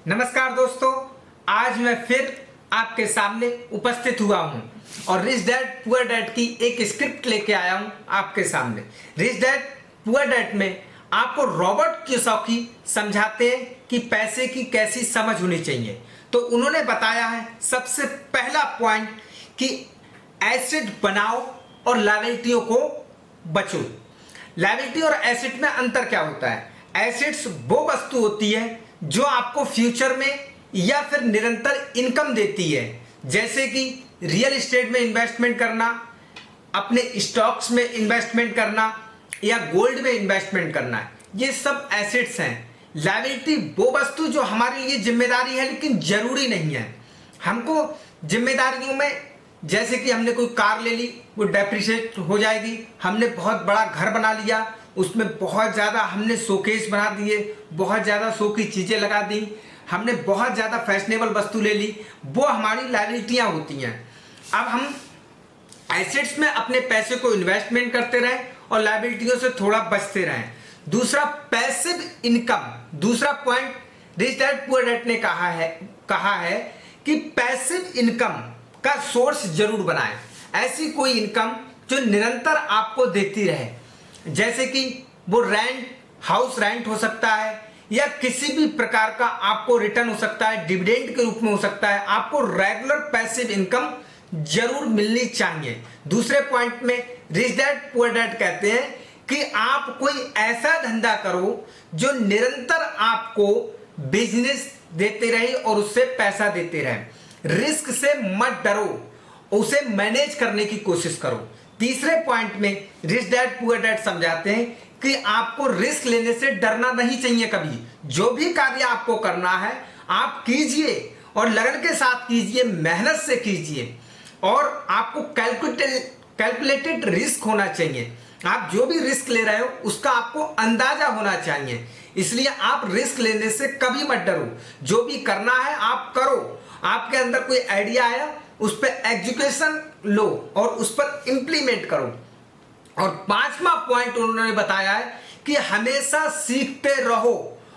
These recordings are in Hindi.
नमस्कार दोस्तों, आज मैं फिर आपके सामने उपस्थित हुआ हूं और रिच डैड पुअर डैड की एक स्क्रिप्ट लेके आया हूं आपके सामने। रिच डैड पुअर डैड में आपको रॉबर्ट कियोसाकी समझाते हैं कि पैसे की कैसी समझ होनी चाहिए। तो उन्होंने बताया है सबसे पहला पॉइंट कि एसेट बनाओ और लायबिलिटियों को बचो। लायबिलिटी और एसेट में अंतर क्या होता है? एसेट्स वो वस्तु होती है जो आपको फ्यूचर में या फिर निरंतर इनकम देती है, जैसे कि रियल एस्टेट में इन्वेस्टमेंट करना, अपने स्टॉक्स में इन्वेस्टमेंट करना या गोल्ड में इन्वेस्टमेंट करना, ये सब एसेट्स हैं। लायबिलिटी वो वस्तु जो हमारे लिए जिम्मेदारी है लेकिन जरूरी नहीं है। हमको जिम्मेदारियों में, जैसे कि हमने कोई कार ले ली, वो डेप्रिशिएट हो जाएगी। हमने बहुत बड़ा घर बना लिया, उसमें बहुत ज़्यादा हमने शोकेस बना दिए, बहुत ज़्यादा शो की चीज़ें लगा दी, हमने बहुत ज़्यादा फैशनेबल वस्तु ले ली, वो हमारी लायबिलिटियाँ होती हैं। अब हम एसेट्स में अपने पैसे को इन्वेस्टमेंट करते रहें और लायबिलिटियों से थोड़ा बचते रहें। दूसरा, पैसिव इनकम। दूसरा point rich dad poor dad ने कहा है कि पैसिव इनकम का सोर्स जरूर बनाएं। ऐसी कोई इनकम जो निरंतर आपको देती रहे, जैसे कि वो रेंट, हाउस रेंट हो सकता है या किसी भी प्रकार का आपको रिटर्न हो सकता है, डिविडेंड के रूप में हो सकता है। आपको रेगुलर पैसिव इनकम जरूर मिलनी चाहिए। दूसरे पॉइंट में रिच डैड पुअर डैड कहते हैं कि आप कोई ऐसा धंधा करो जो निरंतर आपको बिजनेस देते रहे और उससे पैसा देते रहे। रिस्क से मत डरो, उसे मैनेज करने की कोशिश करो। तीसरे पॉइंट में रिच डैड पुअर डैड समझाते हैं कि आपको रिस्क लेने से डरना नहीं चाहिए कभी। जो भी कार्य आपको करना है आप कीजिए और लगन के साथ कीजिए, मेहनत से कीजिए और आपको कैलकुलेटेड रिस्क होना चाहिए। आप जो भी रिस्क ले रहे हो उसका आपको अंदाजा होना चाहिए, इसलिए आप रिस्क लेने से कभी मत डरो। जो भी करना है आप करो। आपके अंदर कोई आइडिया आया, उस पर एजुकेशन लो और उस पर इंप्लीमेंट करो। और पांचवा पॉइंट उन्होंने बताया है कि हमेशा सीखते रहो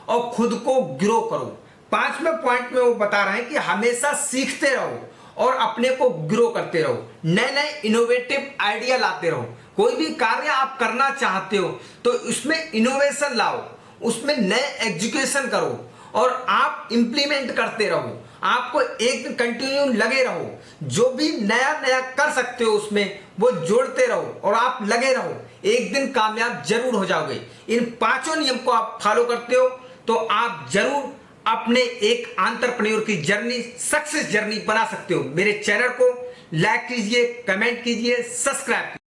और खुद को ग्रो करो। पांचवें पॉइंट में वो बता रहे हैं कि हमेशा सीखते रहो और अपने को ग्रो करते रहो, नए नए इनोवेटिव आइडिया लाते रहो। कोई भी कार्य आप करना चाहते हो तो उसमें इनोवेशन लाओ, उसमें नए एजुकेशन करो और आप इंप्लीमेंट करते रहो। आपको एक दिन कंटिन्यू लगे रहो, जो भी नया नया कर सकते हो उसमें वो जोड़ते रहो और आप लगे रहो। एक दिन कामयाब जरूर हो जाओगे। इन पांचों नियम को आप फॉलो करते हो तो आप जरूर अपने एक एंटरप्रेन्योर की जर्नी, सक्सेस जर्नी बना सकते हो। मेरे चैनल को लाइक कीजिए, कमेंट कीजिए, सब्सक्राइब कीजिए।